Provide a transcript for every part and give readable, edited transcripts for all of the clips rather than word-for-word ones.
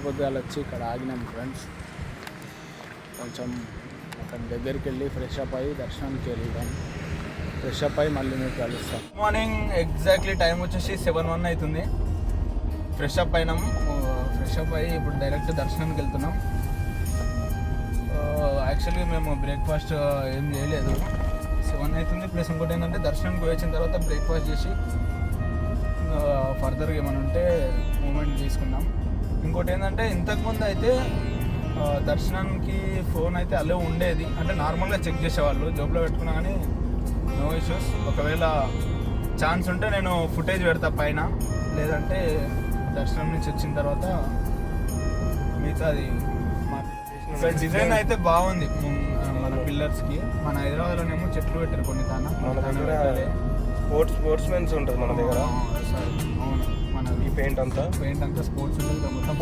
పొద్దుగాల వచ్చి ఇక్కడ ఆగినాం ఫ్రెండ్స్. కొంచెం అక్కడ దగ్గరికి వెళ్ళి ఫ్రెష్ అప్ అయ్యి దర్శనానికి వెళ్దాం. ఫ్రెష్ అప్ అయ్యి మళ్ళీ మీకు కలుస్తాం. మార్నింగ్ ఎగ్జాక్ట్లీ టైం వచ్చేసి 7:01 అవుతుంది. ఫ్రెష్ అప్ అయినాము. ఫ్రెష్ అప్ అయ్యి ఇప్పుడు డైరెక్ట్ దర్శనానికి వెళ్తున్నాం. యాక్చువల్గా మేము బ్రేక్ఫాస్ట్ ఏం చేయలేదు. 7 అవుతుంది. ప్లస్ ఇంకోటి ఏంటంటే దర్శనానికి వచ్చిన తర్వాత బ్రేక్ఫాస్ట్ చేసి ఫర్దర్గా ఏమైనా ఉంటే మూమెంట్ తీసుకున్నాం. ఇంకోటి ఏంటంటే ఇంతకుముందు అయితే దర్శనానికి ఫోన్ అయితే అలా ఉండేది. అంటే నార్మల్గా చెక్ చేసేవాళ్ళు, జోబులో పెట్టుకున్నా కానీ నో ఇష్యూస్. ఒకవేళ ఛాన్స్ ఉంటే నేను ఫుటేజ్ పెడతా పైన, లేదంటే దర్శనం నుంచి వచ్చిన తర్వాత మిగతాది. డిజైన్ అయితే బాగుంది మన పిల్లర్స్కి. మన హైదరాబాద్లోనేమో చెట్లు పెట్టారు కొన్ని స్పోర్ట్స్ మెన్స్ ఉంటుంది మన దగ్గర. అవును, మన ఈ పెయింట్ అంతా స్పోర్ట్స్ ఉంటుంది, మొత్తం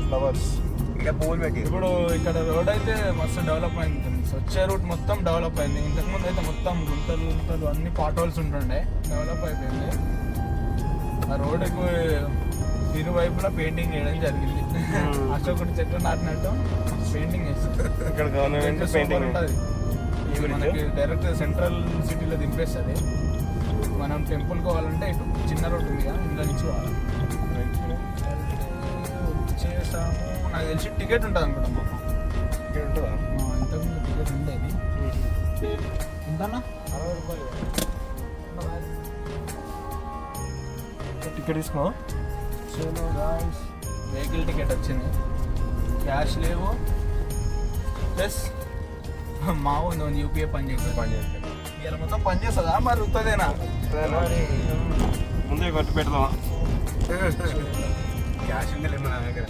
ఫ్లవర్స్ ఇంకా పూల్ పెట్టి. ఇప్పుడు ఇక్కడ రోడ్ అయితే మస్తు డెవలప్ అయింది. వచ్చే రూట్ మొత్తం డెవలప్ అయింది. ఇంతకుముందు అయితే మొత్తం గుంతలు అన్ని పాట్ హోల్స్ ఉంటుండే. డెవలప్ అయిపోయింది. ఆ రోడ్డుకు ఇరువైపులా పెయింటింగ్ చేయడం జరిగింది. అశోకుడి చెట్లు నాటినట్టు పెయింటింగ్ చేస్తుంది. ఇక్కడ గవర్నమెంట్ పెయింటింగ్ ఉంటుంది. మనకి డైరెక్ట్ సెంట్రల్ సిటీలో దింపేస్తుంది. మనం టెంపుల్కి పోవాలంటే ఇటు చిన్న రోడ్డు ఉంది కదా, ఇంట్లో నుంచి పోవాలి. వచ్చేసాము. నాకు తెలిసి టికెట్ ఉంటుంది అనుకుంటా. మాకు టికెట్ ఉంటుందా? ఇంతకుముందు టికెట్ ఉండేది. ఎంతన్నా? 60 రూపాయలు టికెట్ తీసుకున్నా. చలో గాయ్స్, వెహికల్ టికెట్ వచ్చింది. క్యాష్ లేవు. ప్లస్ మా ఉంది యూపీఐ పని చేస్తుంది. ఇలా మొత్తం పని చేస్తుందా మరి ఉత్తదేనా? ముందే కట్టి పెడదామా? క్యాష్ ఉంది లేదు నా దగ్గర.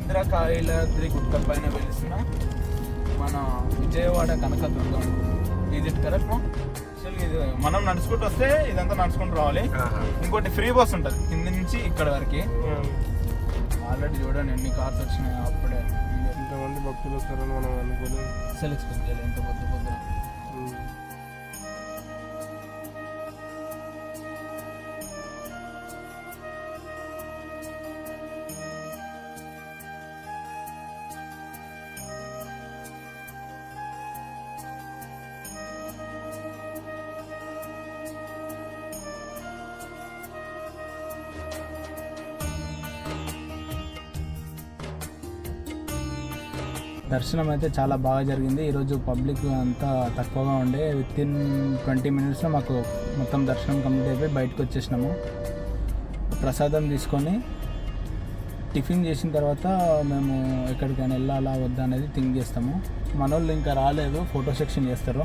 ఇంద్రకైలాద్రి గుట్ట పైన వెలిసిన మన Vijayawada Kanakadurgam. Is it correct? యాక్చువల్గా ఇది మనం నడుచుకుంటూ వస్తే ఇదంతా నడుచుకుంటూ రావాలి. ఇంకోటి ఫ్రీ బస్ ఉంటుంది కింద నుంచి ఇక్కడ వరకు. ఆల్రెడీ చూడండి ఎన్ని కార్స్ వచ్చినాయి. అప్పుడే ఇంతమంది భక్తులు వస్తారని మనం అనుకోలేదు. అసలు ఎక్స్పెక్ట్ చేయలేదు ఎంత పొద్దున. దర్శనం అయితే చాలా బాగా జరిగింది. ఈరోజు పబ్లిక్ అంతా తక్కువగా ఉండే. వితిన్ 20 మినిట్స్లో మాకు మొత్తం దర్శనం కంప్లీట్ అయిపోయి బయటకు వచ్చేసినాము. ప్రసాదం తీసుకొని టిఫిన్ చేసిన తర్వాత మేము ఎక్కడికైనా వెళ్ళాలా వద్దా అనేది థింక్ చేస్తాము. మన వాళ్ళు ఇంకా రాలేదు, ఫోటో సెక్షన్ చేస్తారు.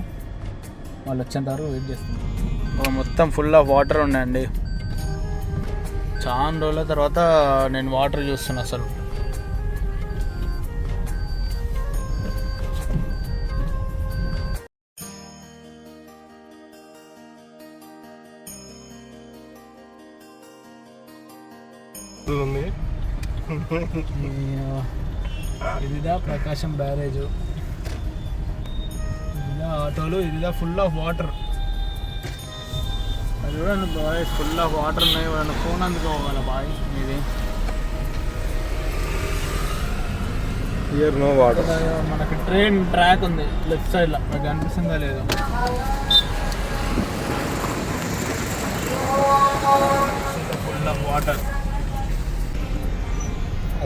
వాళ్ళు వచ్చేంత వరకు వెయిట్ చేస్తాము. మొత్తం ఫుల్ ఆఫ్ వాటర్ ఉన్నాయండి. చాలా రోజుల తర్వాత నేను వాటర్ చూస్తున్నా. అసలు ఇదిదా ప్రకాశం బ్యారేజ్, ఇదిదా ఆటోలు, ఇదిదా ఫుల్ ఆఫ్ వాటర్. అది చూడండి బాయ్, ఫుల్ ఆఫ్ వాటర్ ఉన్నాయి. వాళ్ళని ఫోన్ అందుకోవాలి బాయ్. ఇది నో వాటర్. మనకి ట్రైన్ ట్రాక్ ఉంది లెఫ్ట్ సైడ్లో, మీకు అనిపిస్తుందా లేదు? Full of water.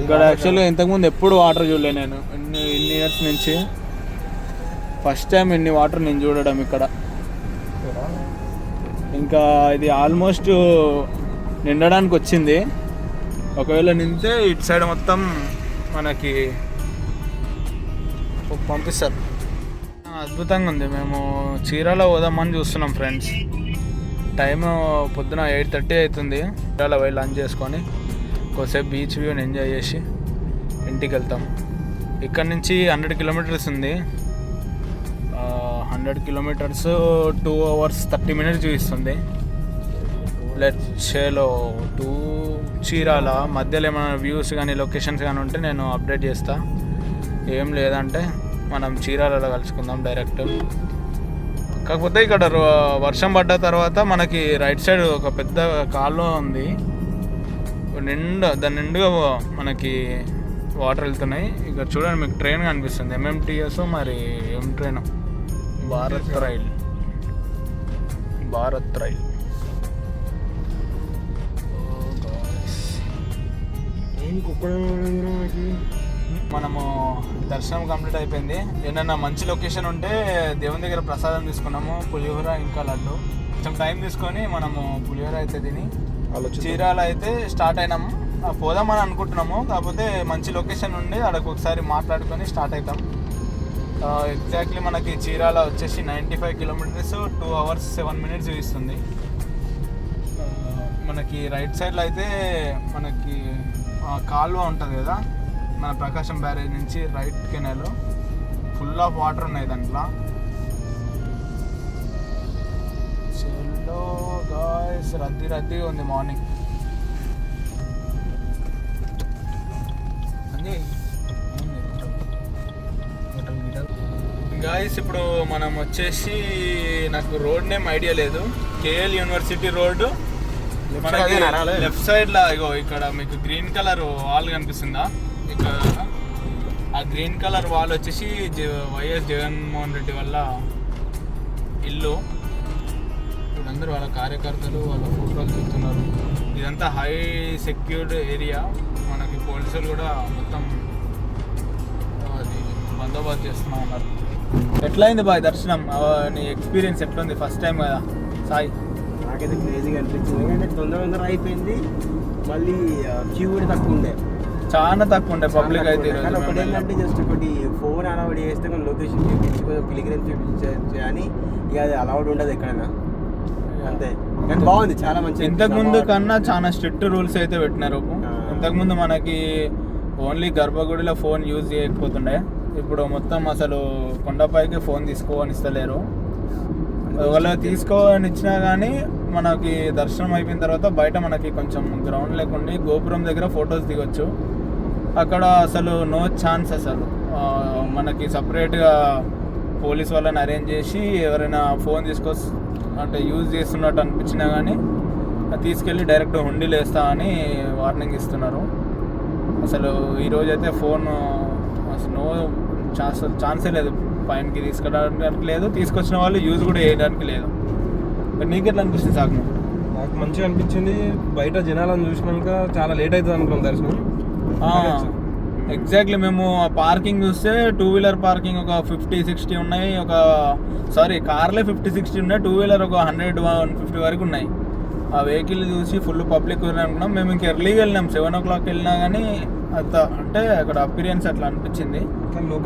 ఇక్కడ యాక్చువల్గా ఇంతకుముందు ఎప్పుడు వాటర్ చూడలే నేను. ఇన్ని ఇయర్స్ నుంచి ఫస్ట్ టైం ఇన్ని వాటర్ నేను చూడడం ఇక్కడ. ఇంకా ఇది ఆల్మోస్ట్ నిండడానికి వచ్చింది. ఒకవేళ నిండితే ఇటు సైడ్ మొత్తం మనకి పంపిస్తారు. అద్భుతంగా ఉంది. మేము చీరాల పోదామని చూస్తున్నాం ఫ్రెండ్స్. టైము పొద్దున 8:30 అవుతుంది. చీరాల పోయి లంచ్ చేసుకొని కొద్దిసేపు బీచ్ వ్యూని ఎంజాయ్ చేసి ఇంటికి వెళ్తాం. ఇక్కడ నుంచి 100 కిలోమీటర్స్ ఉంది. 100 కిలోమీటర్స్ 2 hours 30 minutes చూపిస్తుంది. లెట్స్లో టు చీరాల మధ్యలో ఏమైనా వ్యూస్ కానీ లొకేషన్స్ కానీ ఉంటే నేను అప్డేట్ చేస్తా. ఏం లేదంటే మనం చీరాలలో కలుసుకుందాం డైరెక్ట్. కాకపోతే ఇక్కడ వర్షం పడ్డ తర్వాత మనకి రైట్ సైడ్ ఒక పెద్ద కాలువ ఉంది, దాని నిండుగా మనకి వాటర్ వెళ్తున్నాయి. ఇక్కడ చూడండి మీకు ట్రైన్ కనిపిస్తుంది, ఎంఎంటీఎస్ మరి ఏం ట్రైన్, భారత్ రైల్. మనము దర్శనం కంప్లీట్ అయిపోయింది. ఏదైనా మంచి లొకేషన్ ఉంటే దేవుని దగ్గర ప్రసాదం తీసుకున్నాము, పులిహోర ఇంకా లడ్డు. కొంచెం టైం తీసుకొని మనము పులిహోర అయితే తిని చీరాల అయితే స్టార్ట్ అయినాము. పోదామని అనుకుంటున్నాము, కాకపోతే మంచి లొకేషన్ ఉండి అక్కడికి ఒకసారి మాట్లాడుకొని స్టార్ట్ అవుతాం. ఎగ్జాక్ట్లీ మనకి చీరాల వచ్చేసి 95 కిలోమీటర్స్, 2 hours 7 minutes చూపిస్తుంది. మనకి రైట్ సైడ్లో అయితే మనకి కాలువ ఉంటుంది కదా, మన ప్రకాశం బ్యారేజ్ నుంచి right canal full of water ఉన్నాయి దాంట్లో. చలో గాయ్స్, రద్దీగా ఉంది మార్నింగ్. గాయస్ ఇప్పుడు మనం వచ్చేసి, నాకు రోడ్ నేమ్ ఐడియా లేదు, KL university road. Left side లా ఇగో ఇక్కడ మీకు గ్రీన్ కలర్ వాల్ కనిపిస్తుందా, ఇక్కడ ఆ గ్రీన్ కలర్ వాల్ వచ్చేసి వైఎస్ జగన్మోహన్ రెడ్డి వల్ల ఇల్లు. వీళ్ళందరూ వాళ్ళ కార్యకర్తలు వాళ్ళ ఫోటోలు చూస్తున్నారు. ఇదంతా హై సెక్యూర్డ్ ఏరియా, మనకి పోలీసులు కూడా మొత్తం అది బందోబస్తు చేస్తూ ఉన్నారు. ఎట్లయింది బాయ్ దర్శనం? నీ ఎక్స్పీరియన్స్ ఎట్లుంది? ఫస్ట్ టైం కదా సాయి? నాకైతే క్రేజీగా అనిపించింది, ఎందుకంటే తొందర అయిపోయింది. మళ్ళీ క్యూ కూడా తక్కువ ఉండే, చాలా తక్కువ ఉండే పబ్లిక్ అయితే. ఒకటి ఏంటంటే జస్ట్ ఒకటి ఫోన్ అలౌడ్ చేస్తే కొంచెం లొకేషన్ చూపించి కొంచెం పిలిగ్రిమ్ చూపించచ్చు, అని ఇక అది అలౌడ్ ఉండదు ఎక్కడైనా, అంతే. కానీ బాగుంది, చాలా మంచి. ఇంతకుముందు కన్నా చాలా స్ట్రిక్ట్ రూల్స్ అయితే పెట్టినారు. ఇంతకుముందు మనకి ఓన్లీ గర్భగుడిలో ఫోన్ యూజ్ చేయకపోతుండే, ఇప్పుడు మొత్తం అసలు కొండపైకి ఫోన్ తీసుకోవని ఇస్తలేరు. ఒకవేళ తీసుకోవని ఇచ్చినా కానీ మనకి దర్శనం అయిపోయిన తర్వాత బయట మనకి కొంచెం గ్రౌండ్ లేకుండా గోపురం దగ్గర ఫొటోస్ దిగొచ్చు. అక్కడ అసలు నో ఛాన్స్, అసలు మనకి సపరేట్గా పోలీస్ వాళ్ళని అరేంజ్ చేసి ఎవరైనా ఫోన్ అంటే యూజ్ చేస్తున్నట్టు అనిపించినా కానీ తీసుకెళ్ళి డైరెక్ట్ హుండీలు వేస్తా అని వార్నింగ్ ఇస్తున్నారు. అసలు ఈరోజు అయితే ఫోన్ అసలు నో ఛాన్సే లేదు, పైనకి తీసుకురావడానికి లేదు, తీసుకొచ్చిన వాళ్ళు యూజ్ కూడా చేయడానికి లేదు. నీకు ఎట్లా అనిపిస్తుంది సాగు? నాకు మంచిగా అనిపించింది. బయట జనాలను చూసినాక చాలా లేట్ అవుతుంది అనుకున్నాం దర్శనం. ఎగ్జాక్ట్లీ మేము పార్కింగ్ చూస్తే 2-wheeler పార్కింగ్ ఒక 50-60 ఉన్నాయి, కార్లే 50-60 ఉన్నాయి, 2-wheeler ఒక 100-150 వరకు ఉన్నాయి. ఆ వెహికల్ చూసి ఫుల్ పబ్లిక్ అనుకున్నాం. మేము ఇంకా ఎర్లీగా వెళ్ళినాం, 7 o'clock వెళ్ళినా కానీ అంటే అక్కడ అపీరియన్స్ అట్లా అనిపించింది.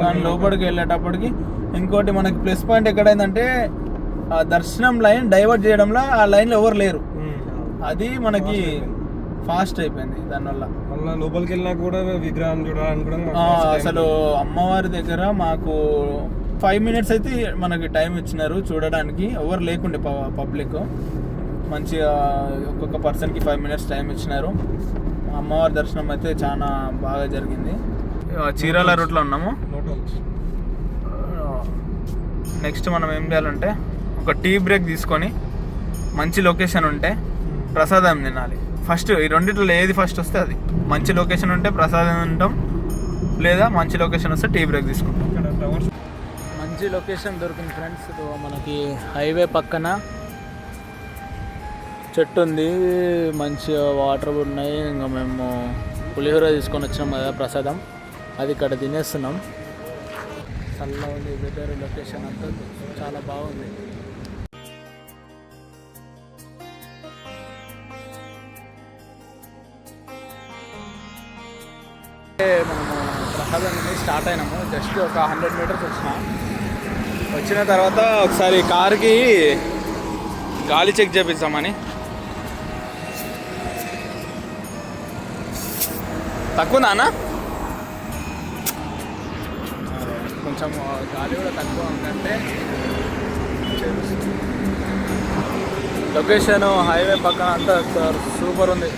కానీ లోపలికి వెళ్ళేటప్పటికి ఇంకోటి మనకి ప్లస్ పాయింట్ ఎక్కడైందంటే ఆ దర్శనం లైన్ డైవర్ట్ చేయడంలో ఆ లైన్లో ఎవరు లేరు, అది మనకి ఫాస్ట్ అయిపోయింది. దానివల్ల మళ్ళీ లోపలికి వెళ్ళినా కూడా విగ్రహం చూడాలని కూడా అసలు అమ్మవారి దగ్గర మాకు 5 minutes అయితే మనకి టైం ఇచ్చినారు చూడడానికి, ఎవరు లేకుండే పబ్లిక్. మంచిగా ఒక్కొక్క పర్సన్కి 5 minutes టైం ఇచ్చినారు. అమ్మవారి దర్శనం అయితే చాలా బాగా జరిగింది. చీరాల రూట్లో ఉన్నాము. నెక్స్ట్ మనం ఏం చేయాలంటే ఒక టీ బ్రేక్ తీసుకొని మంచి లొకేషన్ ఉంటే ప్రసాదం తినాలి. ఫస్ట్ ఈ రెండిట్లో ఏది ఫస్ట్ వస్తే అది. మంచి లొకేషన్ ఉంటే ప్రసాదం తింటాం, లేదా మంచి లొకేషన్ వస్తే టీ బ్రేక్ తీసుకుంటాం. మంచి లొకేషన్ దొరికింది ఫ్రెండ్స్. మనకి హైవే పక్కన చెట్టు ఉంది, మంచి వాటర్ ఉన్నాయి. ఇంకా మేము పులిహోర తీసుకొని వచ్చినాం కదా ప్రసాదం, అది ఇక్కడ తినేస్తున్నాం. చల్లగా ఉంది, వెదర్, లొకేషన్ అంతా చాలా బాగుంది. మనము ప్రసాదం స్టార్ట్ అయినాము. జస్ట్ ఒక 100 meters వచ్చిన తర్వాత ఒకసారి కార్కి గాలి చెక్ చేపిస్తామని. తక్కువ అన్న, కొంచెం గాలి కూడా తక్కువ ఉందంటే. లొకేషన్ హైవే పక్కన అంతా సూపర్ ఉంది.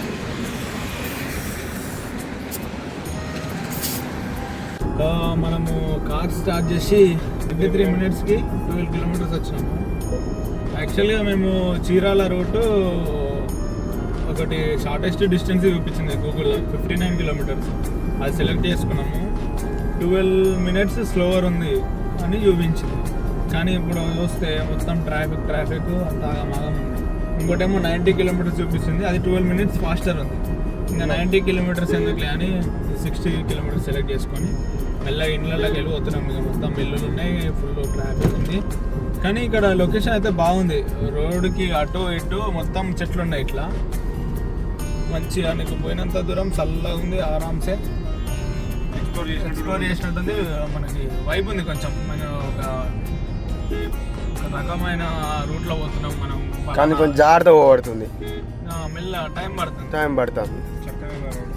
మనము కార్ స్టార్ట్ చేసి 23 minutesకి 12 kilometers వచ్చినాము. యాక్చువల్గా మేము చీరాల రూట్ ఒకటి షార్టెస్ట్ డిస్టెన్స్ చూపించింది గూగుల్ 59 కిలోమీటర్స్. అది సెలెక్ట్ చేసుకున్నాము. 12 minutes స్లోవర్ ఉంది అని చూపించింది. కానీ ఇప్పుడు చూస్తే మొత్తం ట్రాఫిక్ అంత ఆగమాగం ఉంది. ఇంకోటేమో 90 కిలోమీటర్స్ చూపిస్తుంది, అది 12 minutes ఫాస్టర్ ఉంది. ఇంకా 90 కిలోమీటర్స్ ఎందుకులే అని 60 కిలోమీటర్స్ సెలెక్ట్ చేసుకొని మెల్లగా ఇళ్ళకి వెళ్ళిపోతున్నాం. ఇక మొత్తం మిల్లులు ఉన్నాయి, ఫుల్ ట్రాఫిక్ ఉంది. కానీ ఇక్కడ లొకేషన్ అయితే బాగుంది. రోడ్డుకి అటు ఇటు మొత్తం చెట్లు ఉన్నాయి. ఇట్లా మంచిగా నీకు పోయినంత దూరం చల్లగా ఉంది, ఆరామ్సే ఎక్స్ప్లోర్ చేసినట్టుంది. మనకి వైబ్ ఉంది కొంచెం. మనం ఒక రకమైన రూట్లో పోతున్నాం మనం. కానీ కొంచెం జాగ్రత్త పోబడుతుంది, మెల్ల టైం పడుతుంది. చక్కగా రోడ్.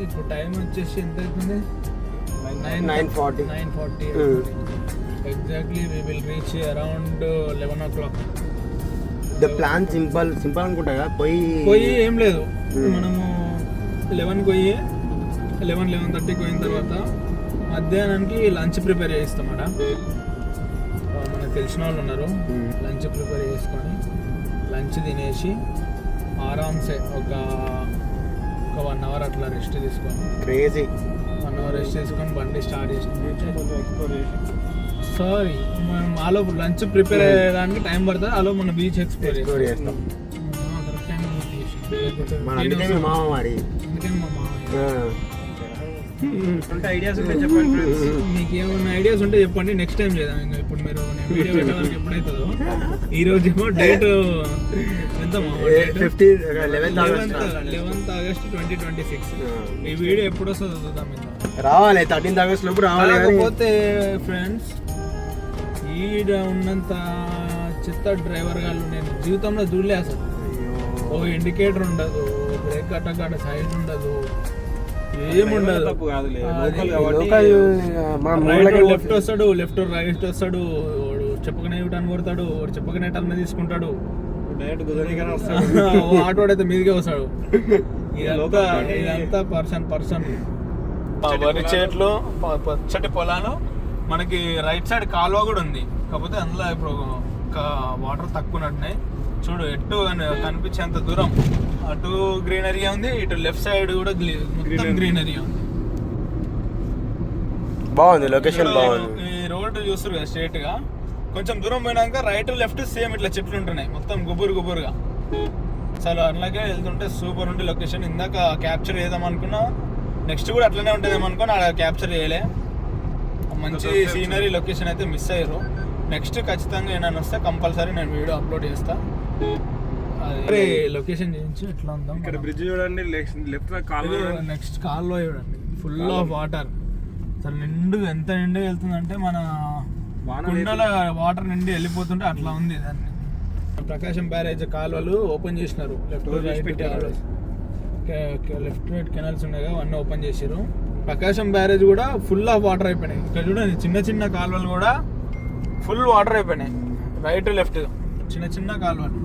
ఇప్పుడు టైం వచ్చేసి ఎంత అవుతుంది? 9:40. Exactly we will reach around 11 o'clock. The plan simple అనుకుంటా కదా. పోయి ఏం లేదు, మనము 11కి పోయి 11:30కి పోయిన తర్వాత మధ్యాహ్నానికి లంచ్ ప్రిపేర్ చేస్తామట. మనకు తెలిసిన వాళ్ళు ఉన్నారు, లంచ్ ప్రిపేర్ చేసుకొని లంచ్ తినేసి ఆరామ్సే ఒక 1 hour అట్లా రెస్ట్ తీసుకొని, క్రేజీ 1 hour రెస్ట్ తీసుకొని బండి స్టార్ట్ చేసి సారీ మనం ఆలో లంచ్ ప్రిపేర్ అయ్యడానికి టైం పడుతుంది. ఆలో మన బీచ్ ఎక్స్ప్లోర్ చేస్తాం. అందుకే మా మామ ఐడియాస్ ఉంటే చెప్పండి. మీకు ఏమైనా ఐడియాస్ ఉంటే చెప్పండి, నెక్స్ట్ టైం చేద్దాం. ఇంకా ఇప్పుడు మీరు వీడియో పెట్టే వరకు ఎప్పుడైతుందో. ఈ రోజు ఏమో డేట్ ఎంత? 11th August 2026. ఈ వీడియో ఎప్పుడు వస్తుందో చూద్దాం. ఇంకా రావాలి 13th August లోపు రావాలి. కాకపోతే ఫ్రెండ్స్, ఈడ ఉన్నంత చెత్త డ్రైవర్ గాళ్ళు నేను జీవితంలో చూడలే అసలు. ఓ ఇండికేటర్ ఉండదు, బ్రేక్ కట్టగాడ సైడ్ ఉండదు, ఏముండదు. లెఫ్ట్ వస్తాడు, లెఫ్ట్ రైట్ వస్తాడు, వాడు చెప్పకనే టర్న్ కొడతాడు, వాడు చెప్పకనే టర్న్ తీసుకుంటాడు. ఆటోడైతే మీదికే వస్తాడు. ఇదంతా పర్సన్ వరి చెట్లు, పచ్చటి పొలాలు. మనకి రైట్ సైడ్ కాలువ కూడా ఉంది, కాకపోతే అందులో ఇప్పుడు వాటర్ తక్కువ ఉన్నట్టున్నాయి. చూడు ఎటు కనిపించేంత దూరం అటు గ్రీనరీ ఉంది, ఇటు లెఫ్ట్ సైడ్ కూడా మొత్తం గ్రీనరీ ఉంది. బాగుంది లొకేషన్, బాగుంది. ఈ రోడ్డు చూస్తారు కదా స్ట్రేట్ గా, కొంచెం దూరం పోయినాక రైట్ లెఫ్ట్ సేమ్ ఇట్లా చెట్లు ఉంటున్నాయి, మొత్తం గుబురుగా. అసలు అలాగే వెళ్తుంటే సూపర్ ఉంది లొకేషన్. ఇందాక క్యాప్చర్ చేద్దాం అనుకున్నా, నెక్స్ట్ కూడా అట్లనే ఉంటుందేమో అనుకుని అక్కడ క్యాప్చర్ చేయలే. మంచి సీనరీ లొకేషన్ అయితే మిస్ అయ్యారు. నెక్స్ట్ ఖచ్చితంగా ఏమైనా వస్తే కంపల్సరీ నేను వీడియో అప్లోడ్ చేస్తా. అదే లొకేషన్ చూపించి ఎట్లా ఉందాం. ఇక్కడ బ్రిడ్జ్ చూడండి, లెఫ్ట్ కాలువ, నెక్స్ట్ కాలువ చూడండి, ఫుల్ ఆఫ్ వాటర్. అసలు ఎంత నిండుగా వెళ్తుందంటే మన కుండల వాటర్ నిండి వెళ్ళిపోతుంటే అట్లా ఉంది. దాన్ని ప్రకాశం బ్యారేజ్ కాలువలు ఓపెన్ చేసినారు. లెఫ్ట్ రైట్ కెనాల్స్ ఉన్నాయి కదా, అన్నీ ఓపెన్ చేసారు. ప్రకాశం బ్యారేజ్ కూడా ఫుల్ ఆఫ్ వాటర్ అయిపోయినాయి. ఇక్కడ చూడండి, చిన్న కాలువలు కూడా ఫుల్ వాటర్ అయిపోయినాయి. రైట్ లెఫ్ట్ చిన్న కాలువలు.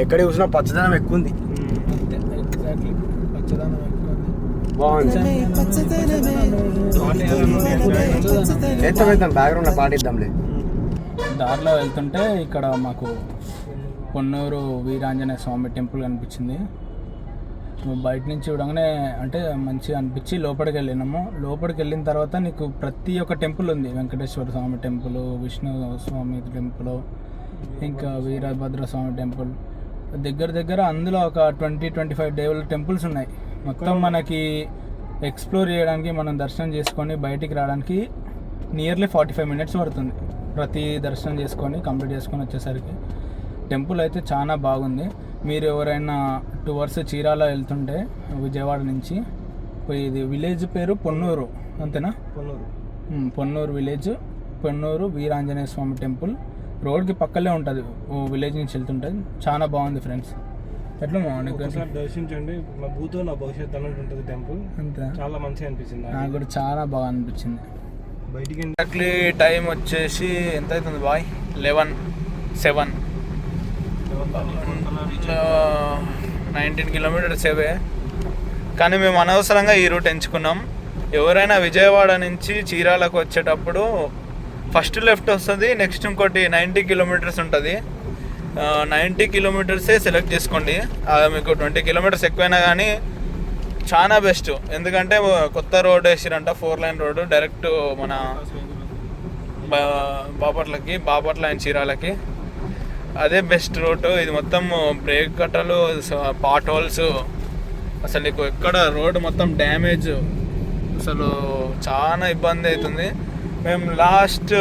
ఎక్కడ చూసినా పచ్చదనం ఎక్కువ ఉంది. అంతే, ఎగ్జాక్ట్లీ పచ్చదనం ఎక్కువ ఉంది. బాగుంది. బ్యాక్గ్రౌండ్ పాటిద్దాంలే. దారిలో వెళ్తుంటే ఇక్కడ మాకు పొన్నూరు వీరాంజనేయ స్వామి టెంపుల్ కనిపించింది. బయట నుంచి చూడగానే అంటే మంచిగా అనిపించి లోపలికి వెళ్ళినాము. లోపలికి వెళ్ళిన తర్వాత నీకు ప్రతి ఒక్క టెంపుల్ ఉంది. వెంకటేశ్వర స్వామి టెంపుల్, విష్ణు స్వామి టెంపుల్, ఇంకా వీరభద్ర స్వామి టెంపుల్, దగ్గర అందులో ఒక 20-25 డెవలప్ టెంపుల్స్ ఉన్నాయి. మొత్తం మనకి ఎక్స్ప్లోర్ చేయడానికి, మనం దర్శనం చేసుకొని బయటికి రావడానికి నియర్లీ 45 minutes పడుతుంది. ప్రతి దర్శనం చేసుకొని కంప్లీట్ చేసుకొని వచ్చేసరికి టెంపుల్ అయితే చాలా బాగుంది. మీరు ఎవరైనా 2 hours చీరాల వెళ్తుంటే విజయవాడ నుంచి, ఇది విలేజ్ పేరు పొన్నూరు, అంతేనా? పొన్నూరు విలేజ్, పొన్నూరు వీరాంజనేయ స్వామి టెంపుల్ రోడ్కి పక్కనే ఉంటుంది. విలేజ్ నుంచి వెళ్తుంటుంది. చాలా బాగుంది ఫ్రెండ్స్. ఎట్లా ఒకసారి దర్శించండి. మా భూతో నా భవిష్యత్తు అన్నట్టు ఉంటుంది టెంపుల్. అంతే, చాలా మంచిగా అనిపించింది. నాకు కూడా చాలా బాగా అనిపించింది. బయటికి ఎగ్జాక్ట్లీ టైం వచ్చేసి ఎంత అవుతుంది బాయ్? 11:07. 19 kilometers అవే. కానీ మేము అనవసరంగా ఈ రూట్ ఎంచుకున్నాం. ఎవరైనా విజయవాడ నుంచి చీరాలకు వచ్చేటప్పుడు ఫస్ట్ లెఫ్ట్ వస్తుంది, నెక్స్ట్ ఇంకోటి 90 కిలోమీటర్స్ ఉంటుంది. 90 కిలోమీటర్సే సెలెక్ట్ చేసుకోండి. మీకు 20 కిలోమీటర్స్ ఎక్కువైనా కానీ చాలా బెస్ట్. ఎందుకంటే కొత్త రోడ్ వేసిరంట, 4 లైన్ రోడ్డు డైరెక్ట్ మన బాపట్ల అండ్ చీరాలకి. అదే బెస్ట్ రోడ్డు. ఇది మొత్తం బ్రేక్ కట్టలు, పాట్ హోల్స్, అసలు నీకు ఎక్కడ రోడ్డు మొత్తం డ్యామేజ్, అసలు చాలా ఇబ్బంది అవుతుంది. మేము లాస్ట్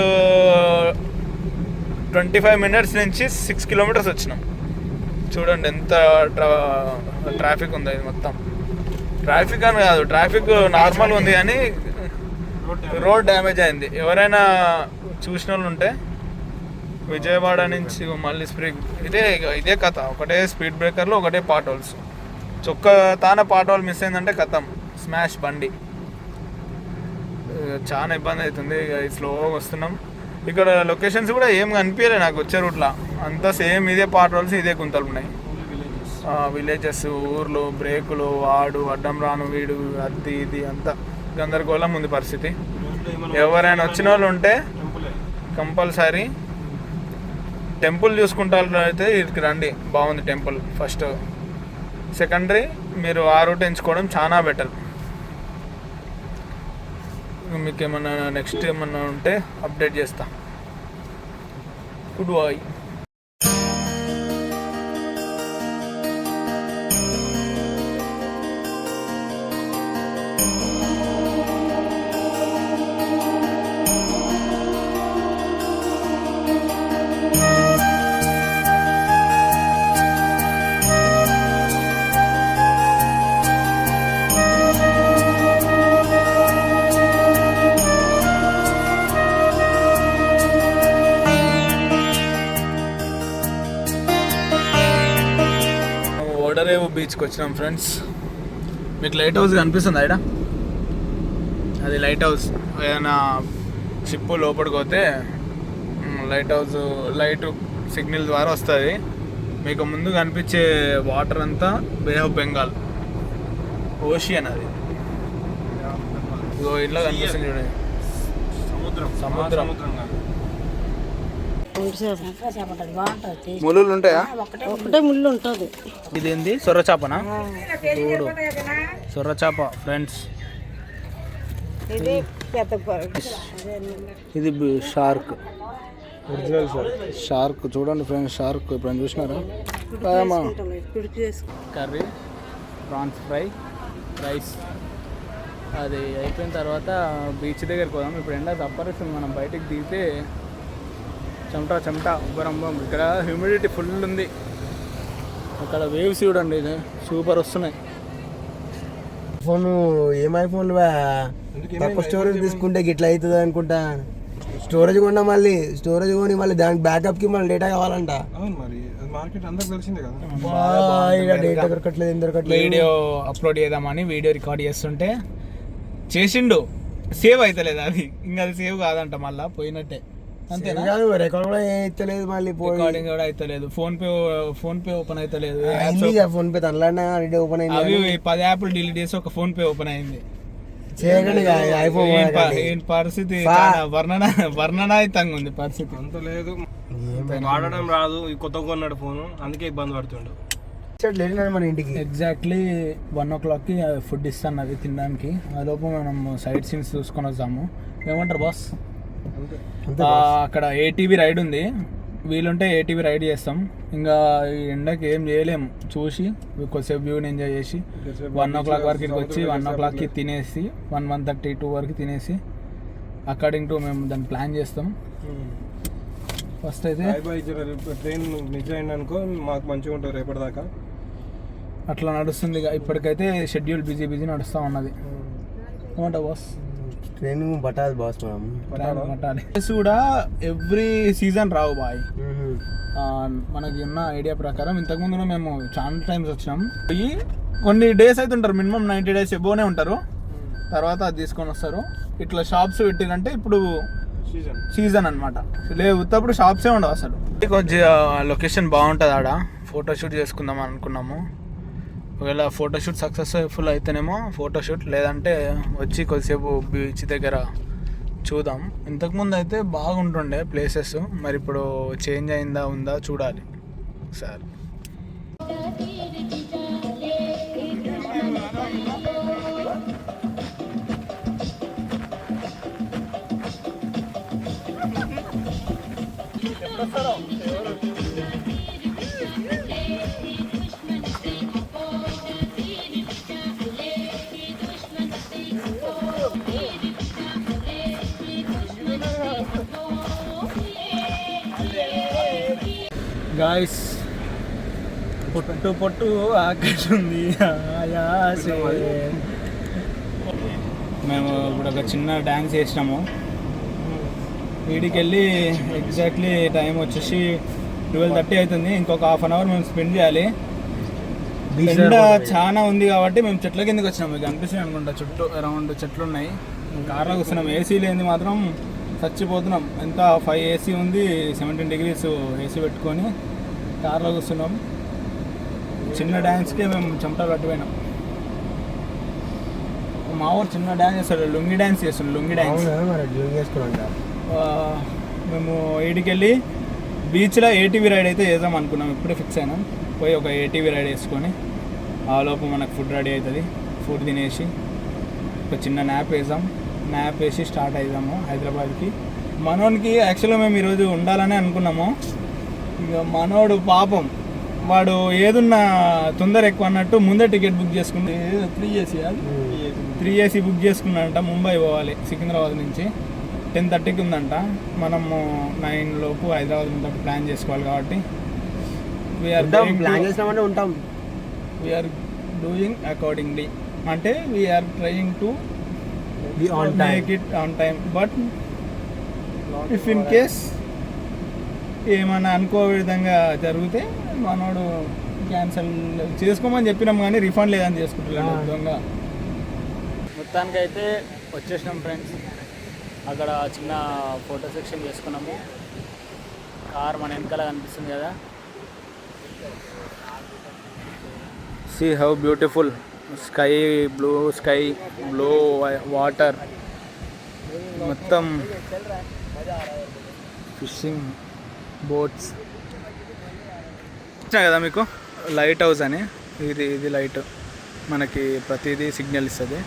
25 మినిట్స్ నుంచి 6 కిలోమీటర్స్ వచ్చినాం. చూడండి ఎంత ట్రాఫిక్ ఉంది. ఇది మొత్తం ట్రాఫిక్ అని కాదు, ట్రాఫిక్ నార్మల్ ఉంది కానీ రోడ్ డ్యామేజ్ అయింది. ఎవరైనా చూసిన వాళ్ళు ఉంటే విజయవాడ నుంచి మళ్ళీ ఇదే కథ. ఒకటే స్పీడ్ బ్రేకర్లు, ఒకటే పాట్ హోల్స్. ఒక్క తాన పాట్ హోల్ మిస్ అయిందంటే కథం, స్మాష్ బండి. చాలా ఇబ్బంది అవుతుంది. స్లోగా వస్తున్నాం. ఇక్కడ లొకేషన్స్ కూడా ఏం కనిపించలే నాకు వచ్చే రూట్లో. అంతా సేమ్ ఇదే పాట్ హోల్స్, ఇదే గుంతలు ఉన్నాయి. విలేజెస్, ఊర్లు, బ్రేకులు, వాడు అడ్డం రాను, వీడు, అది ఇది అంతా గందరగోళం ఉంది పరిస్థితి. ఎవరైనా వచ్చిన వాళ్ళు ఉంటే కంపల్సరీ టెంపుల్ చూసుకుంటారు అయితే ఇక్కడికి రండి, బాగుంది టెంపుల్. ఫస్ట్ సెకండరీ మీరు ఆ రూట్ ఎంచుకోవడం చాలా బెటర్. మీకు ఏమన్నా నెక్స్ట్ ఏమన్నా ఉంటే అప్డేట్ చేస్తా. Goodbye. ఓడరేవు బీచ్కి వచ్చినాం ఫ్రెండ్స్. మీకు లైట్ హౌస్ కనిపిస్తుంది ఇక్కడ, అది లైట్ హౌస్. ఏదైనా షిప్ లోపలికి పోతే లైట్ హౌస్ లైట్ సిగ్నల్ ద్వారా వస్తుంది. మీకు ముందు కనిపించే వాటర్ అంతా బే ఆఫ్ బెంగాల్ ఓషియన్. అది ఇట్లా కనిపిస్తుంది చూడండి, సముద్రం. ముళ్ళు ఉంటాయా? ఒకటే ముళ్ళు ఉంటుంది. ఇదేంది సొర్రచాపనా? చూడు సొర్రచాప ఫ్రెండ్స్. ఇది షార్క్, ఒరిజినల్ షార్క్. చూడండి ఫ్రెండ్స్, షార్క్ ఎప్పుడైనా చూసినారా? Curry, prawns fry, rice. అది అయిపోయిన తర్వాత బీచ్ దగ్గరికి పోదాం. ఇప్పుడు ఎండ తప్పరిస్తుంది, మనం బయటికి దిగితే చెమట ఉబ్బరంబం. ఇక్కడ హ్యూమిడిటీ ఫుల్ ఉంది. అక్కడ వేవ్స్ చూడండి, సూపర్ వస్తున్నాయి. ఫోన్ ఏమై ఫోన్ తక్కువ స్టోరేజ్ తీసుకుంటే గిట్లా అవుతుంది అనుకుంటా. స్టోరేజ్ కొన్నా, మళ్ళీ స్టోరేజ్ కొని మళ్ళీ దానికి బ్యాకప్కి మళ్ళీ డేటా కావాలంట. డేటా దొరకట్లేదు. వీడియో అప్లోడ్ చేద్దామని వీడియో రికార్డ్ చేస్తుంటే చేసిండు, సేవ్ అవుతలేదు. అది ఇంకా అది సేవ్ కాదంట, మళ్ళీ పోయినట్టే. అంతేనా? రికార్డ్ కూడా అవుతలేదు, మళ్ళీ రికార్డింగ్ కూడా అవుతలేదు. ఫోన్ పే ఓపెన్ అవుతలేదు. ఫోన్ పే తనలాడినా ఓపెన్ అయింది. అవి 10 యాప్లు డిలీట్ చేసి ఒక ఫోన్ పే ఓపెన్ అయింది. పరిస్థితి వర్ణనాయుతంగా ఉంది పరిస్థితి. అంత లేదు, వాడడం రాదు. కొత్త కొన్నాడు ఫోన్, అందుకే ఇబ్బంది పడుతుండు. మన ఇంటికి ఎగ్జాక్ట్లీ 1 o'clockకి ఫుడ్ ఇస్తాను అది తినడానికి. అలోపు మనం సైట్ సీన్స్ చూసుకొని వద్దాము. ఏమంటారు బాస్? అక్కడ ఏటీవీ రైడ్ ఉంది, వీలుంటే ఏటీవీ రైడ్ చేస్తాం. ఇంకా ఈ ఎండకి ఏం చేయలేము, చూసి కొద్దిసేపు వ్యూని ఎంజాయ్ చేసి 1 o'clock వరకు ఇక్కడికి వచ్చి 1 o'clockకి తినేసి 1:32 వరకు తినేసి అకార్డింగ్ టు మేము దాన్ని ప్లాన్ చేస్తాం. ఫస్ట్ అయితే ట్రైన్ మిస్ అయింది అనుకో, మాకు మంచిగా ఉంటుంది రేపటిదాకా. అట్లా నడుస్తుంది. ఇప్పటికైతే షెడ్యూల్ బిజీ నడుస్తూ ఉన్నది. ఏమంటా బాస్? ట్రైన్ పట్టాలి బాస్, పట్టాలి. కూడా ఎవ్రీ సీజన్ రావు బాయ్. మనకి ఉన్న ఐడియా ప్రకారం ఇంతకుముందు మేము చాలా టైమ్స్ వచ్చినాం. కొన్ని డేస్ అయితే ఉంటారు, మినిమం 90 days ఎబోనే ఉంటారు. తర్వాత అది తీసుకొని వస్తారు. ఇట్లా షాప్స్ పెట్టిరంటే ఇప్పుడు సీజన్ అనమాట. లేదు ఉత్తప్పుడు షాప్సే ఉండవు అసలు. కొంచెం లొకేషన్ బాగుంటుంది ఆడ, ఫోటోషూట్ చేసుకుందాం అనుకున్నాము. ఒకవేళ ఫోటోషూట్ సక్సెస్ఫుల్ అయితేనేమో ఫోటోషూట్, లేదంటే వచ్చి కొద్దిసేపు బీచ్ దగ్గర చూద్దాం. ఇంతకుముందు అయితే బాగుంటుండే ప్లేసెస్, మరి ఇప్పుడు చేంజ్ అయిందా ఉందా చూడాలి సార్. గాయస్, పొట్టు పొట్టు ఆకలి ఆయాసే. మేము ఇప్పుడు ఒక చిన్న డ్యాన్స్ చేసినాము. వీడికి వెళ్ళి ఎగ్జాక్ట్లీ టైం వచ్చేసి 12:30 అవుతుంది. ఇంకొక హాఫ్ అన్ అవర్ మేము స్పెండ్ చేయాలి. ఎండ చాలా ఉంది కాబట్టి మేము చెట్ల కిందకి వచ్చినాం. మీకు అనిపిస్తుంది అనుకుంటా, చుట్టూ అరౌండ్ చెట్లు ఉన్నాయి. కార్లో కూర్చున్నాం. ఏసీ లేని మాత్రం చచ్చిపోతున్నాం. ఎంత 5 ఏసీ ఉంది, 17 degrees ఏసీ పెట్టుకొని కార్లో కూర్చున్నాం. చిన్న డ్యాన్స్కే మేము చెమటలు పట్టిపోయినాం. మా ఊరు చిన్న డ్యాన్స్ చేస్తాడు, లుంగి డ్యాన్స్ చేస్తున్నాం. లుంగి డ్యాన్స్ మేము ఏడికి వెళ్ళి బీచ్లో ఏటీవీ రైడ్ అయితే చేద్దాం అనుకున్నాం. ఇప్పుడే ఫిక్స్ అయినాం. పోయి ఒక ఏటీవీ రైడ్ వేసుకొని ఆ లోపు మనకు ఫుడ్ రెడీ అవుతుంది. ఫుడ్ తినేసి ఒక చిన్న న్యాప్ వేద్దాం. న్యాప్ వేసి స్టార్ట్ అవుదాము హైదరాబాద్కి. మనోనికి యాక్చువల్గా మేము ఈరోజు ఉండాలని అనుకున్నాము. ఇక మనోడు పాపం, వాడు ఏదున్నా తొందర ఎక్కువ అన్నట్టు ముందే టికెట్ బుక్ చేసుకుంటే 3 ఏసీ బుక్ చేసుకున్నాడంట. ముంబై పోవాలి సికింద్రాబాద్ నుంచి. 10:30కి ఉందంట. మనము 9 లోపు హైదరాబాద్ ఉంటే ప్లాన్ చేసుకోవాలి కాబట్టి ప్లాన్ ఉంటాం. వీఆర్ డూయింగ్ అకార్డింగ్లీ, అంటే we're trying to make it on time. But if in case ఏమన్నా అనుకో విధంగా జరిగితే మనోడు క్యాన్సిల్ చేసుకోమని చెప్పినాం, కానీ రిఫండ్ లేదని చేసుకుంటున్నాడు దొంగ. మొత్తానికి అయితే వచ్చేసినాం ఫ్రెండ్స్. అక్కడ చిన్న ఫోటో సెక్షన్ చేసుకున్నాము. కార్ మన వెనకాల కనిపిస్తుంది కదా. See how beautiful sky, blue sky, blue water, మొత్తం ఫిషింగ్ బోట్స్. వచ్చినా కదా మీకు లైట్ హౌస్ అని. ఇది లైట్ మనకి ప్రతిదీ సిగ్నల్ ఇస్తుంది.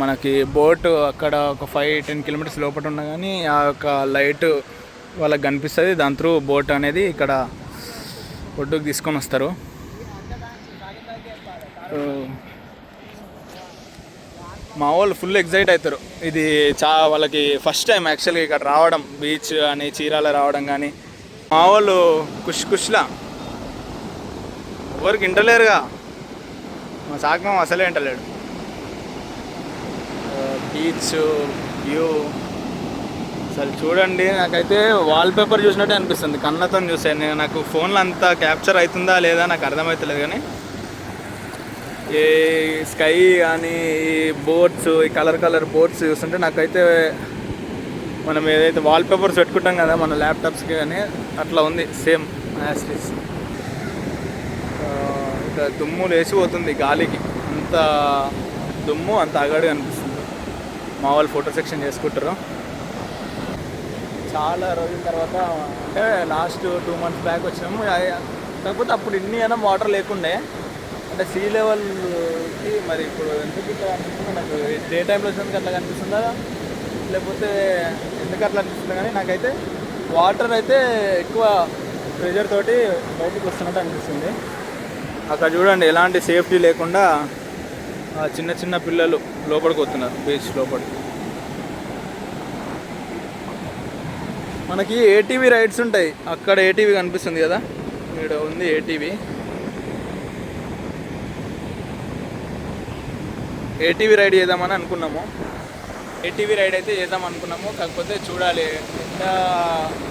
మనకి బోట్ అక్కడ ఒక 5-10 kilometers లోపల ఉన్నా కానీ ఆ యొక్క లైట్ వాళ్ళకి కనిపిస్తుంది. దాని త్రూ బోట్ అనేది ఇక్కడ ఒడ్డుకు తీసుకొని వస్తారు. మా వాళ్ళు ఫుల్ ఎగ్జైట్ అవుతారు. ఇది వాళ్ళకి ఫస్ట్ టైం యాక్చువల్గా ఇక్కడ రావడం, బీచ్ అని చీరాల రావడం. కానీ మా వాళ్ళు కుష్లా ఎవరికి ఇంటలేరుగా. మా సాగమం అసలే ఇంటలేడు. బీచ్ వ్యూ అసలు చూడండి. నాకైతే వాల్పేపర్ చూసినట్టే అనిపిస్తుంది కన్నతో చూసాను. నాకు ఫోన్లో అంతా క్యాప్చర్ అవుతుందా లేదా నాకు అర్థమవుతలేదు. కానీ ఈ స్కై కానీ ఈ బోట్స్, ఈ కలర్ బోట్స్ చూస్తుంటే నాకైతే మనం ఏదైతే వాల్పేపర్స్ పెట్టుకుంటాం కదా మన ల్యాప్టాప్స్కి, కానీ అట్లా ఉంది సేమ్ యాజ్ ఇట్ ఈస్. ఇంకా దుమ్ము లేచిపోతుంది గాలికి, అంత దుమ్ము అంత అగడు అనిపిస్తుంది. మా వాళ్ళు ఫోటో సెక్షన్ చేసుకుంటారు. చాలా రోజుల తర్వాత, అంటే లాస్ట్ 2 months బ్యాక్ వచ్చినాము. కాకపోతే అప్పుడు ఇన్ని అయినా వాటర్ లేకుండే, అంటే సీ లెవెల్కి. మరి ఇప్పుడు ఎందుకు ఇట్లా అనిపిస్తుందో నాకు, డే టైంలో వచ్చినందుకు అట్లా కనిపిస్తుందా లేకపోతే ఎందుకు అట్లా అనిపిస్తుంది, కానీ నాకైతే వాటర్ అయితే ఎక్కువ ప్రెషర్ తోటి బయటకు వస్తున్నట్టు అనిపిస్తుంది. అక్కడ చూడండి ఎలాంటి సేఫ్టీ లేకుండా చిన్న చిన్న పిల్లలు లోపలికి వస్తున్నారు బీచ్ లోపలికి. మనకి ఏటీవీ రైడ్స్ ఉంటాయి. అక్కడ ఏటీవీ కనిపిస్తుంది కదా, ఇక్కడ ఉంది ఏటీవీ. ఏటీవీ రైడ్ చేద్దామని అనుకున్నాము. ఏటీవీ రైడ్ అయితే చేద్దాం అనుకున్నాము. కాకపోతే చూడాలి ఎంత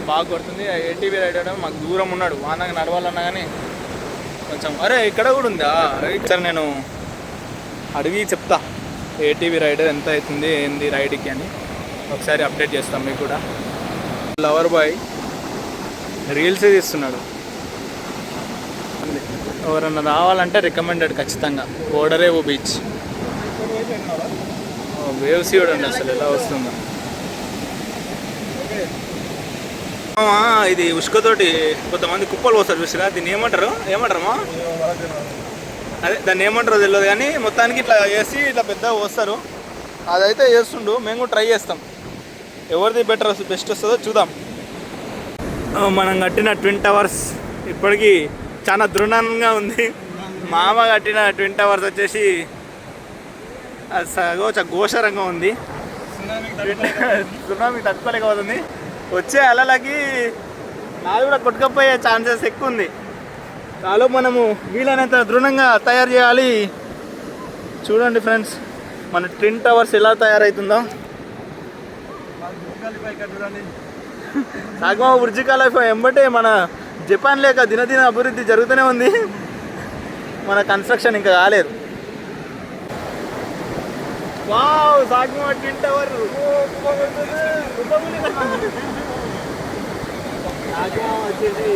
బాగా కొడుతుంది. ఏటీవీ రైడ్ అంటే మాకు దూరం ఉన్నాడు, వానగా నడవాలన్నా కానీ కొంచెం. అరే ఇక్కడ కూడా ఉందా? సరే నేను అడిగి చెప్తా ఏటీవీ రైడ్ ఎంత అవుతుంది ఏంది రైడ్కి అని. ఒకసారి అప్డేట్ చేస్తాం మీకు కూడా. లవర్ బాయ్ రీల్స్ తీస్తున్నాడు. ఎవరన్నా రావాలంటే రికమెండెడ్ ఖచ్చితంగా. ఓడరేవు బీచ్ వేవ్స్ చూడండి అసలు ఎలా వస్తుందో. ఇది ఉష్కతోటి కొంతమంది కుప్పలు పోస్తారు చూసిరా, దీన్ని ఏమంటారమ్మా అదే దాన్ని ఏమంటారో తెలియదు కానీ మొత్తానికి ఇట్లా వేసి ఇట్లా పెద్దగా పోస్తారు. అదైతే చేస్తుండు, మేము కూడా ట్రై చేస్తాం. ఎవరిది బెస్ట్ వస్తుందో చూద్దాం. మనం కట్టిన ట్విన్ టవర్స్ ఇప్పటికీ చాలా దృఢంగా ఉంది. మామ కట్టిన ట్విన్ టవర్స్ వచ్చేసి ఘోషరంగా ఉంది. సునామీ తట్టుకోలేకపోతుంది. వచ్చే అలలకి నాది కూడా కొట్టుకపోయే ఛాన్సెస్ ఎక్కువ ఉంది. చాలు మనము వీలైనంత దృఢంగా తయారు చేయాలి. చూడండి ఫ్రెండ్స్, మన ట్విన్ టవర్స్ ఎలా తయారవుతుందో. సాగమా బుర్జ్ ఖలీఫా ఎంబటే మన జపాన్ లేక దినదిన అభివృద్ధి జరుగుతూనే ఉంది. మన కన్స్ట్రక్షన్ ఇంకా కాలేదు. వావ్, సాగమా ట్విన్ టవర్ వచ్చేసి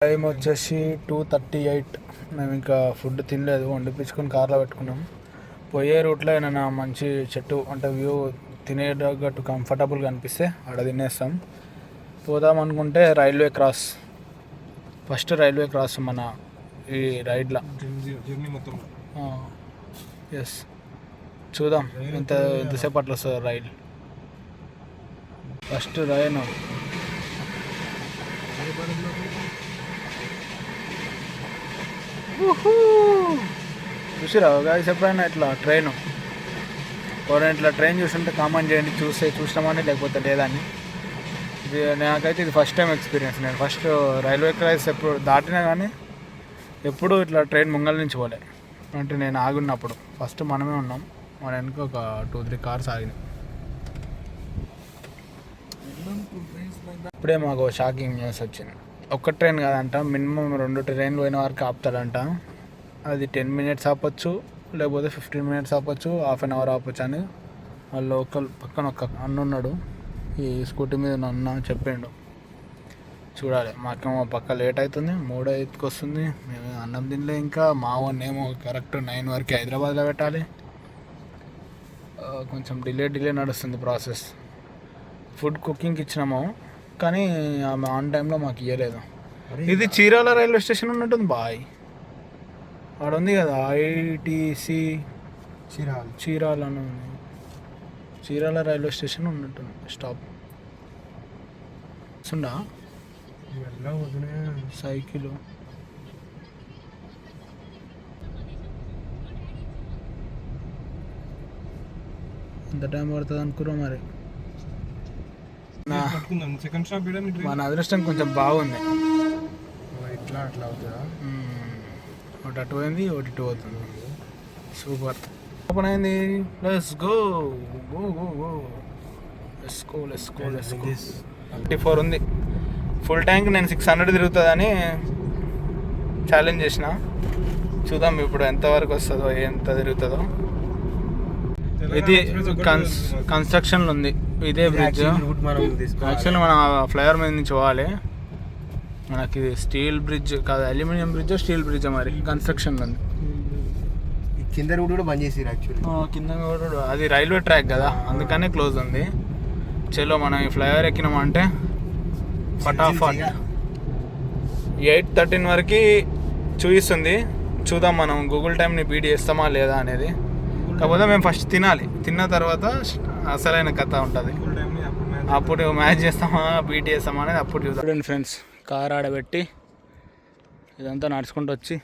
టైం వచ్చేసి 2:38. మేము ఇంకా ఫుడ్ తినలేదు, వండిపించుకొని కార్లో పెట్టుకున్నాం. పోయే రూట్లో ఏమైనా మంచి చెట్టు అంటే వ్యూ తినేటట్టు కంఫర్టబుల్గా అనిపిస్తే ఆడ తినేస్తాం. పోదాం అనుకుంటే railway cross, first railway cross మన ఈ రైడ్లో. ఎస్, చూద్దాం ఎంతసేపు అట్లా వస్తుంది రైడ్. ఫస్ట్ రైన్ చూసిరా గాయస్ ఎప్పుడైనా ఇట్లా ట్రైన్ ఎవరైనా ఇట్లా ట్రైన్ చూస్తుంటే కామెంట్ చేయండి, చూసినామని లేకపోతే లేదని. ఇది నాకైతే ఇది ఫస్ట్ టైం ఎక్స్పీరియన్స్. నేను ఫస్ట్ రైల్వే క్రాస్ ఎప్పుడు దాటినా కానీ ఎప్పుడు ఇట్లా ట్రైన్ ముంగల నుంచి పోలే. అంటే నేను ఆగున్నప్పుడు ఫస్ట్ మనమే ఉన్నాం, మన వెనక ఒక 2-3 కార్స్ ఆగినాయి. ఇప్పుడే మాకు షాకింగ్ న్యూస్ వచ్చింది. ఒక్క ట్రైన్ కాదంట, మినిమం 2 ట్రైన్లు పోయిన వరకు ఆపుతాడంట. అది 10 minutes ఆపొచ్చు, లేకపోతే 15 minutes ఆపొచ్చు, హాఫ్ అన్ అవర్ ఆపొచ్చు అని వాళ్ళు పక్కన ఒక అన్న ఉన్నాడు, ఈ స్కూటీ మీద అన్న చెప్పిండు. చూడాలి. మాకేమో పక్క లేట్ అవుతుంది, 3:05కి వస్తుంది. మేము అన్నం తినలే ఇంకా. మా వాడినేమో కరెక్ట్ 9 వరకు హైదరాబాద్లో పెట్టాలి. కొంచెం డిలే నడుస్తుంది ప్రాసెస్. ఫుడ్ కుకింగ్కి ఇచ్చినాము కానీ ఆమె ఆన్ టైంలో మాకు ఇవ్వలేదు. ఇది చీరాల రైల్వే స్టేషన్ ఉన్నట్టుంది బాయ్. ఆడ ఉంది కదా ఐటీసీ చీరాల అని ఉంది. చీరాల రైల్వే స్టేషన్ ఉన్నట్టుంది స్టాప్. ఉండా సైకిల్ ఎంత టైం పడుతుంది అనుకురా మరి. మన అదృష్టం కొంచెం బాగుంది. ఇట్లా అట్లా అవుతుందా? ఒకటి అటు పోయింది, ఒకటి ఇటు అవుతుంది. సూపర్ ఓపెన్ అయింది. లెట్స్ గో 34 ఉంది ఫుల్ ట్యాంక్. నేను 600 తిరుగుతుందని ఛాలెంజ్ చేసిన. చూద్దాం ఇప్పుడు ఎంతవరకు వస్తుందో, ఎంత తిరుగుతుందో. ఇది కన్స్ట్రక్షన్లో ఉంది. ఇదే బ్రిడ్జ్ యాక్చువల్లీ మనం ఫ్లైఓవర్ మీద నుంచి పోవాలి. మనకి స్టీల్ బ్రిడ్జ్ కాదు, అల్యూమినియం బ్రిడ్జ్, స్టీల్ బ్రిడ్జ్ మరి కన్స్ట్రక్షన్లో ఉంది. కింద రోడ్ కూడా బంద్ చేసారు యాక్చువల్లీ. కింద రోడ్ అది రైల్వే ట్రాక్ కదా, అందుకనే క్లోజ్ ఉంది. చలో మనం ఈ ఫ్లైఓవర్ ఎక్కినామంటే ఫటాఫట్ 8:13 వరకు చూపిస్తుంది. చూద్దాం మనం గూగుల్ టైంని బీట్ చేస్తామా లేదా అనేది. కాకపోతే మేము ఫస్ట్ తినాలి, తిన్న తర్వాత అసలైన కథ ఉంటుంది. అప్పుడు మ్యాచ్ చేస్తామా బీట్ చేస్తామా అనేది అప్పుడు చూద్దాం. చూడండి ఫ్రెండ్స్, కార్ ఆడబెట్టి ఇదంతా నడుచుకుంటూ వచ్చి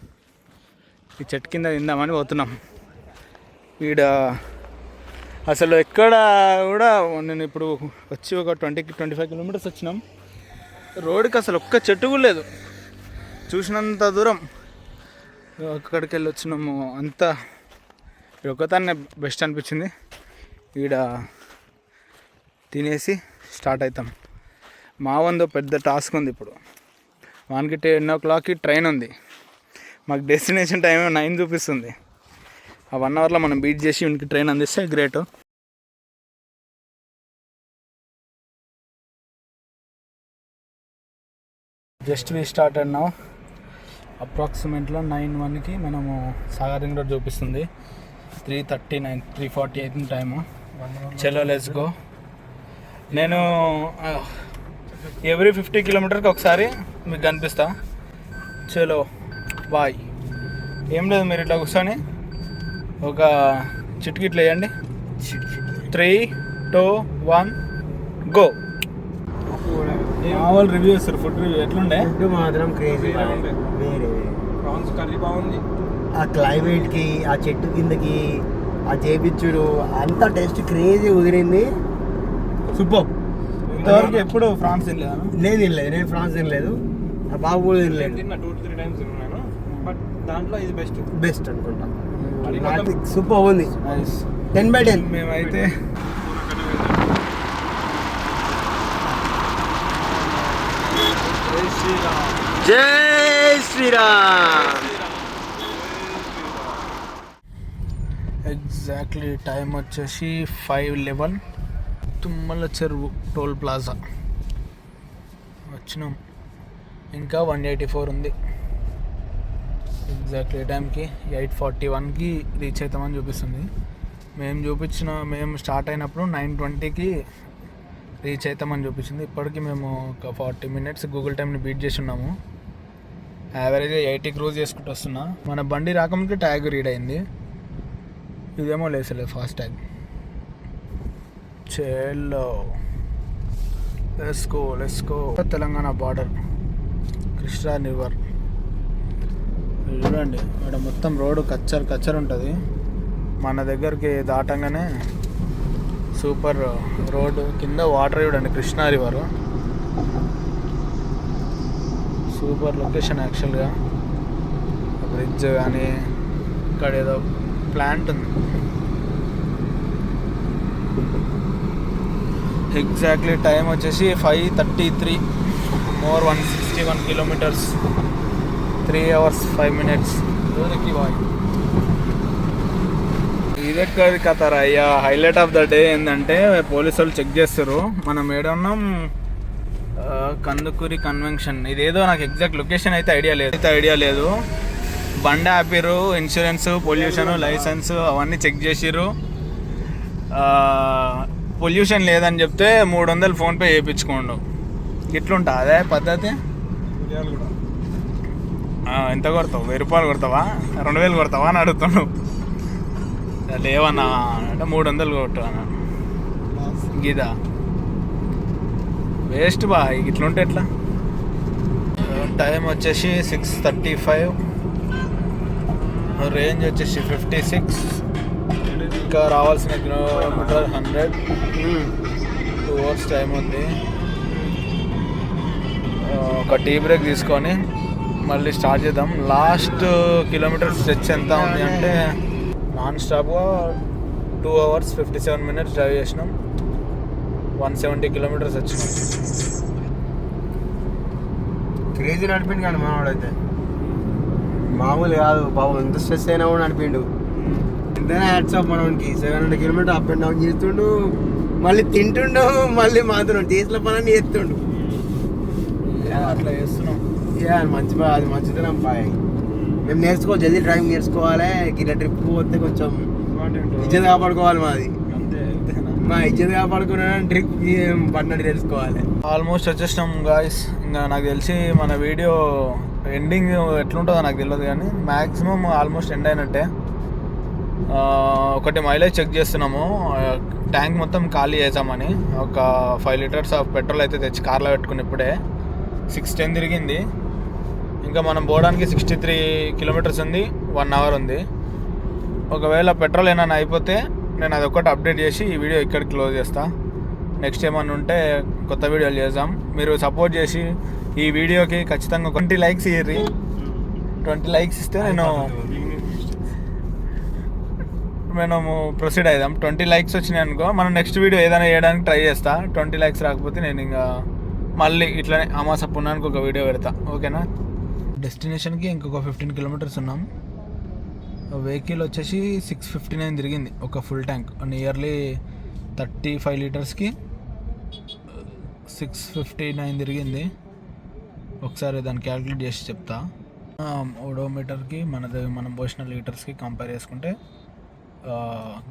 ఈ చెట్టు కింద తిందామని పోతున్నాం. ఈడ అసలు ఎక్కడ కూడా నేను ఇప్పుడు వచ్చి ఒక 20-25 kilometers వచ్చినాం. రోడ్డుకి అసలు ఒక్క చెట్టు కూడా లేదు. చూసినంత దూరం అక్కడికి వెళ్ళి వచ్చినాము. అంతా ఒక్కదాన్నే బెస్ట్ అనిపించింది. ఈడ తినేసి స్టార్ట్ అవుతాం. మా వందో పెద్ద టాస్క్ ఉంది ఇప్పుడు. 10 o'clockకి ట్రైన్ ఉంది. మాకు డెస్టినేషన్ టైం 9 చూపిస్తుంది. ఆ 1 hourలో మనం బీట్ చేసి ఇంటికి ట్రైన్ అందిస్తే great. Just we started now. అప్రాక్సిమేట్గా 9:01కి మనము సాగర్ రింగ్ రోడ్ చూపిస్తుంది. 3:39 3:40 అవుతుంది టైము. చలో లెట్స్ గో. నేను ఎవ్రీ 50 కిలోమీటర్కి ఒకసారి మీకు కనిపిస్తా. చలో బాయ్. ఏం లేదు, మీరు ఇట్లా కూర్చొని ఒక చిటికి ఇట్లా వేయండి. 3, 2, 1 గో. వాళ్ళు రివ్యూ చేస్తారు, ఫుడ్ రివ్యూ ఎట్లుండే. ఫుడ్ మాత్రం క్రేజీ. వేరే ప్రాన్స్ కర్రీ బాగుంది. ఆ క్లైమేట్కి, ఆ చెట్టు కిందకి, ఆ చేపిచ్చుడు అంతా టేస్ట్ క్రేజీ కుదిరింది. సూపర్. ఇంతవరకు ఎప్పుడు ఫ్రాన్స్ తినలేదా? నేను ఫ్రాన్స్ తినలేదు. ఆ బాబు కూడా తినలేదు. తిన్నా 2-3 టైమ్స్ తిన్నాను, బట్ దాంట్లో ఇది బెస్ట్ అనుకుంటా. సూపర్ ఉంది. 10/10. మేమైతే జై శ్రీరామ్. ఎగ్జాక్ట్లీ టైం వచ్చేసి 5:11. తుమ్మల చెరువు టోల్ ప్లాజా వచ్చినాం. ఇంకా 184 ఉంది. ఎగ్జాక్ట్లీ టైంకి 8:41కి రీచ్ అవుతామని చూపిస్తుంది. మేము స్టార్ట్ అయినప్పుడు 9:20కి రీచ్ అవుతామని చూపించింది. ఇప్పటికి మేము ఒక 40 మినిట్స్ గూగుల్ టైంని బీట్ చేసి ఉన్నాము. యావరేజ్గా 80 క్రూజ్ చేసుకుంటూ వస్తున్నా. మన బండి రాకముందుకే ట్యాగ్ రీడ్ అయింది. ఇదేమో లేసలేదు ఫాస్ట్ ట్యాగ్. చలో let's go. Telangana border, Krishna river చూడండి. ఇక్కడ మొత్తం రోడ్డు కచ్చర్ ఉంటుంది. మన దగ్గరికి దాటంగానే సూపర్ రోడ్డు, కింద వాటర్ చూడండి, కృష్ణా రివర్. సూపర్ లొకేషన్ యాక్చువల్గా. బ్రిడ్జ్ కానీ ఇక్కడ ఏదో ప్లాంట్ ఉంది. ఎగ్జాక్ట్లీ టైం వచ్చేసి 5:33. More 161 kilometres, 3 hours 5 minutes. ఇదెక్కడి కథరా అయ్యా. హైలైట్ ఆఫ్ ద డే ఏంటంటే పోలీసు వాళ్ళు చెక్ చేస్తారు. మనం ఏడున్నాం, కందుకూరి కన్వెన్షన్. ఇదేదో నాకు ఎగ్జాక్ట్ లొకేషన్ అయితే ఐడియా లేదు. బండి ఆపిరు, ఇన్సూరెన్స్, పొల్యూషన్, లైసెన్స్ అవన్నీ చెక్ చేసిర్రు. పొల్యూషన్ లేదని చెప్తే 300 ఫోన్పే చేయించుకోండు. ఇట్లుంటా అదే పద్ధతి. ఎంత కొడతావు? 1000 రూపాయలు కొడతావా, 2000 కొడతావా అని అడుగుతున్నావు. లేవన్నా అంటే 300 కొట్టు అన్నా. గీదా వేస్ట్ బా. ఇట్లుంటే ఎట్లా? టైం వచ్చేసి 6:35. రేంజ్ వచ్చేసి 56. ఇంకా రావాల్సిన కిలోమీటర్ 100. 2 hours టైం ఉంది. ఒక టీ బ్రేక్ తీసుకొని మళ్ళీ స్టార్ట్ చేద్దాం. లాస్ట్ కిలోమీటర్ స్ట్రెచ్ ఎంత ఉంది అంటే నాన్ స్టాప్గా 2 hours 57 minutes డ్రైవ్ చేసినాం. 170 kilometers వచ్చినాం. క్రేజీ నడిపిండు కానీ మనవాడైతే మామూలు కాదు బాబు. ఎంత స్ట్రెస్ అయినా కూడా నడిపిండు. ఎంతైనా హ్యాట్స్ ఆఫ్ మనకి. 700 kilometers అప్ అండ్ డౌన్ చేస్తుండు, మళ్ళీ తింటుండు, మళ్ళీ మాత్రం టేస్ట్ల పని చేస్తుండు. అట్లా చేస్తున్నాం. మంచి బాగా, అది మంచిదనం బాయ్. మేము నేర్చుకోవాలి, జల్దీ డ్రైవింగ్ నేర్చుకోవాలి. ఇట్లా ట్రిప్ పోతే కొంచెం ఇజ్జత్ కాపాడుకోవాలి. మా ఇజ్జత్ కాపాడుకున్నా ట్రిప్ పడినట్టు తెలుసుకోవాలి. ఆల్మోస్ట్ వచ్చేసినాం గాయస్. ఇంకా నాకు తెలిసి మన వీడియో ఎండింగ్ ఎట్లుంటుందో నాకు తెలియదు, కానీ మ్యాక్సిమం ఆల్మోస్ట్ ఎండ్ అయినట్టే. ఒకటి మైలేజ్ చెక్ చేస్తున్నాము. ట్యాంక్ మొత్తం ఖాళీ చేసామని ఒక 5 liters ఆఫ్ పెట్రోల్ అయితే తెచ్చి కార్లో పెట్టుకుని ఇప్పుడే 6:10 తిరిగింది. ఇంకా మనం పోవడానికి 63 kilometers ఉంది. 1 hour ఉంది. ఒకవేళ పెట్రోల్ ఏమైనా అయిపోతే నేను అదొకటి అప్డేట్ చేసి ఈ వీడియో ఇక్కడికి క్లోజ్ చేస్తా. నెక్స్ట్ ఏమన్నా ఉంటే కొత్త వీడియోలు చేద్దాం. మీరు సపోర్ట్ చేసి ఈ వీడియోకి ఖచ్చితంగా 20 likes ఇయ్యి. 20 likes ఇస్తే మనము ప్రొసీడ్ అవుదాం. 20 likes వచ్చినాయి అనుకో, మనం నెక్స్ట్ వీడియో ఏదైనా చేయడానికి ట్రై చేస్తా. 20 likes రాకపోతే నేను ఇంకా మళ్ళీ ఇట్లనే అమాస పున్నానికి ఒక వీడియో పెడతా. ఓకేనా? డెస్టినేషన్కి ఇంకొక 15 kilometers ఉన్నాం. వెహికల్ వచ్చేసి 659 తిరిగింది ఒక ఫుల్ ట్యాంక్. నియర్లీ 35 litersకి 659 తిరిగింది. ఒకసారి దాన్ని క్యాలిక్యులేట్ చేసి చెప్తా. ఓడోమీటర్కి మనం పోసిన లీటర్స్కి కంపేర్ చేసుకుంటే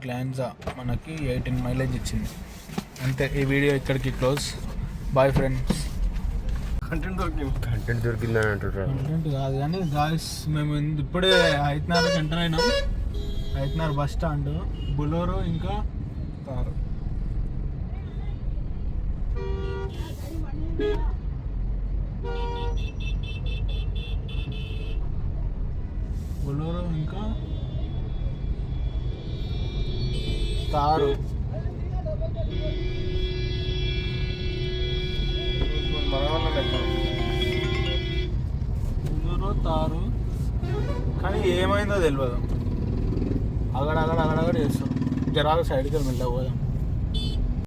గ్లాన్జా మనకి 18 మైలేజ్ ఇచ్చింది. అంతే, ఈ వీడియో ఇక్కడికి క్లోజ్. Bye friends. కంటెంట్ దొరికిందని అంటుంటారు. కంటెంట్ కాదు కానీ గాయస్, మేము ఇప్పుడే హైత్నార్కి ఎంటర్ అయినాం. హైత్నార్ బస్ స్టాండ్, బొలోరో ఇంకా కారు. బొలోరో ఇంకా తారు. బొలోరో తారు, కానీ ఏమైందో తెలియదు. అగడగడ చేస్తాం. జరాలు సైడ్కి వెళ్ళి పోదాం.